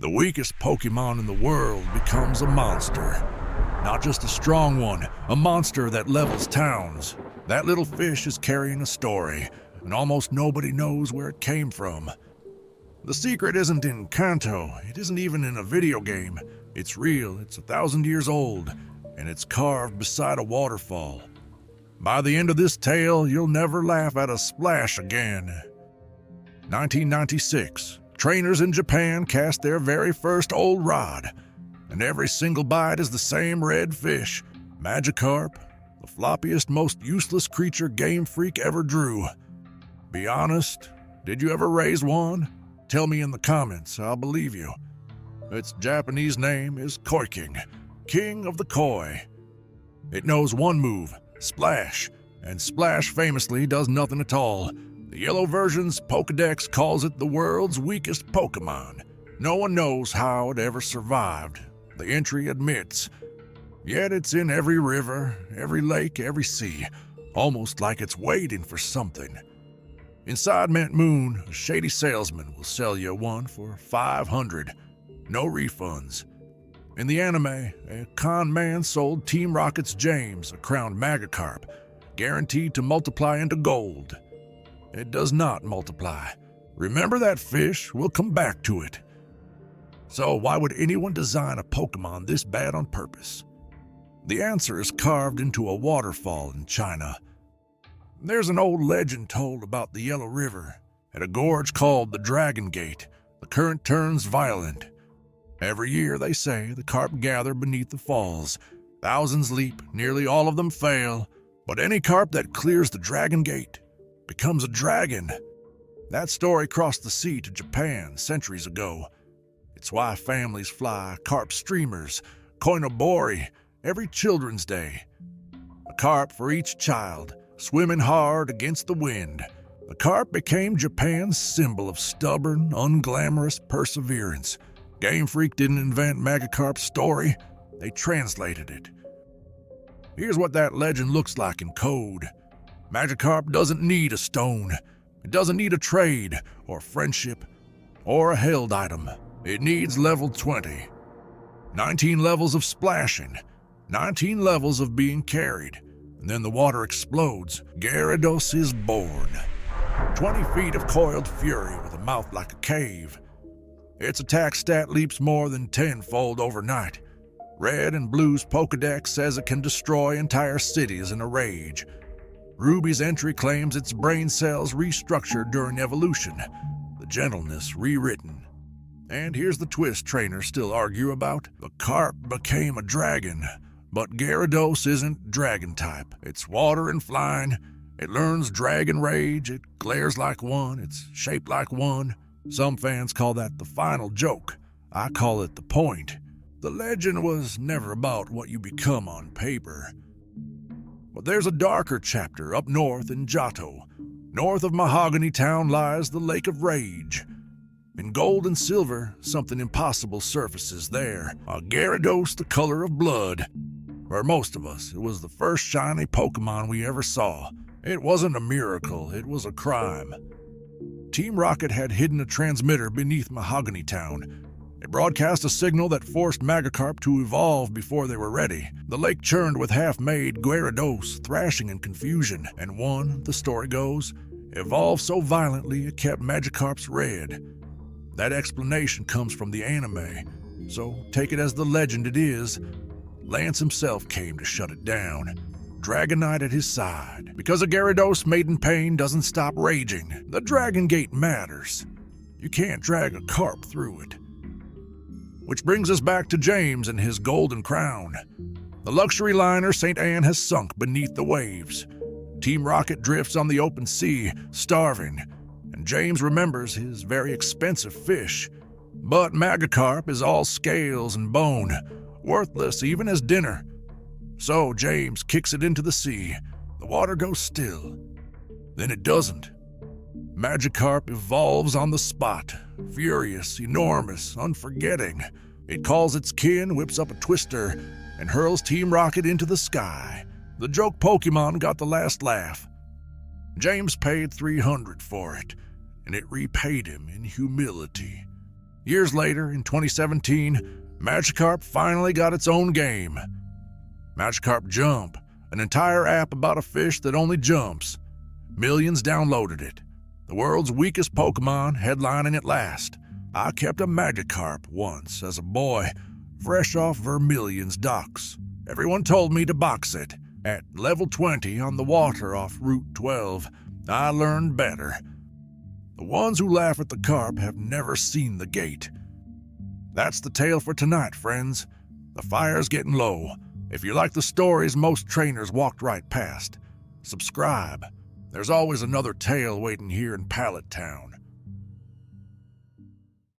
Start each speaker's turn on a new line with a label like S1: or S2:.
S1: The weakest Pokémon in the world becomes a monster. Not just a strong one, a monster that levels towns. That little fish is carrying a story, and almost nobody knows where it came from. The secret isn't in Kanto, it isn't even in a video game. It's real, it's 1,000 years old, and it's carved beside a waterfall. By the end of this tale, you'll never laugh at a splash again. 1996, trainers in Japan cast their very first old rod, and every single bite is the same red fish, Magikarp, the floppiest, most useless creature Game Freak ever drew. Be honest, did you ever raise one? Tell me in the comments, I'll believe you. Its Japanese name is Koiking, King of the Koi. It knows one move, Splash, and Splash famously does nothing at all. The yellow version's Pokédex calls it the world's weakest Pokémon. No one knows how it ever survived, the entry admits. Yet it's in every river, every lake, every sea, almost like it's waiting for something. Inside Mint Moon, a shady salesman will sell you one for $500. No refunds. In the anime, a con man sold Team Rocket's James a crowned Magikarp, guaranteed to multiply into gold. It does not multiply. Remember that fish? We'll come back to it. So why would anyone design a Pokémon this bad on purpose? The answer is carved into a waterfall in China. There's an old legend told about the Yellow River. At a gorge called the Dragon Gate, the current turns violent. Every year, they say, the carp gather beneath the falls. Thousands leap, nearly all of them fail, but any carp that clears the Dragon Gate becomes a dragon. That story crossed the sea to Japan centuries ago. It's why families fly carp streamers, koinobori, every Children's Day. A carp for each child, swimming hard against the wind. The carp became Japan's symbol of stubborn, unglamorous perseverance. Game Freak didn't invent Magikarp's story, they translated it. Here's what that legend looks like in code. Magikarp doesn't need a stone. It doesn't need a trade, or friendship, or a held item. It needs level 20. 19 levels of splashing, 19 levels of being carried, and then the water explodes. Gyarados is born. 20 feet of coiled fury with a mouth like a cave. Its attack stat leaps more than tenfold overnight. Red and Blue's Pokédex says it can destroy entire cities in a rage. Ruby's entry claims its brain cells restructured during evolution, the gentleness rewritten. And here's the twist trainers still argue about. The carp became a dragon, but Gyarados isn't dragon type. It's water and flying. It learns dragon rage. It glares like one. It's shaped like one. Some fans call that the final joke. I call it the point. The legend was never about what you become on paper. But there's a darker chapter up north in Johto. North of Mahogany Town lies the Lake of Rage. In gold and silver, something impossible surfaces there. A Gyarados the color of blood. For most of us, it was the first shiny Pokémon we ever saw. It wasn't a miracle, it was a crime. Team Rocket had hidden a transmitter beneath Mahogany Town. It broadcast a signal that forced Magikarp to evolve before they were ready. The lake churned with half-made Gyarados, thrashing in confusion, and one, the story goes, evolved so violently it kept Magikarp's red. That explanation comes from the anime, so take it as the legend it is. Lance himself came to shut it down. Dragonite at his side. Because a Gyarados made in pain doesn't stop raging, the Dragon Gate matters. You can't drag a carp through it. Which brings us back to James and his golden crown. The luxury liner St. Anne has sunk beneath the waves. Team Rocket drifts on the open sea, starving, and James remembers his very expensive fish. But Magikarp is all scales and bone, worthless even as dinner. So James kicks it into the sea. The water goes still. Then it doesn't. Magikarp evolves on the spot, furious, enormous, unforgetting. It calls its kin, whips up a twister, and hurls Team Rocket into the sky. The joke Pokémon got the last laugh. James paid $300 for it, and it repaid him in humility. Years later, in 2017, Magikarp finally got its own game. Magikarp Jump, an entire app about a fish that only jumps. Millions downloaded it. The world's weakest Pokémon headlining at last. I kept a Magikarp once as a boy, fresh off Vermilion's docks. Everyone told me to box it. At level 20 on the water off Route 12, I learned better. The ones who laugh at the carp have never seen the gate. That's the tale for tonight, friends. The fire's getting low. If you like the stories most trainers walked right past, subscribe. There's always another tale waiting here in Pallet Town.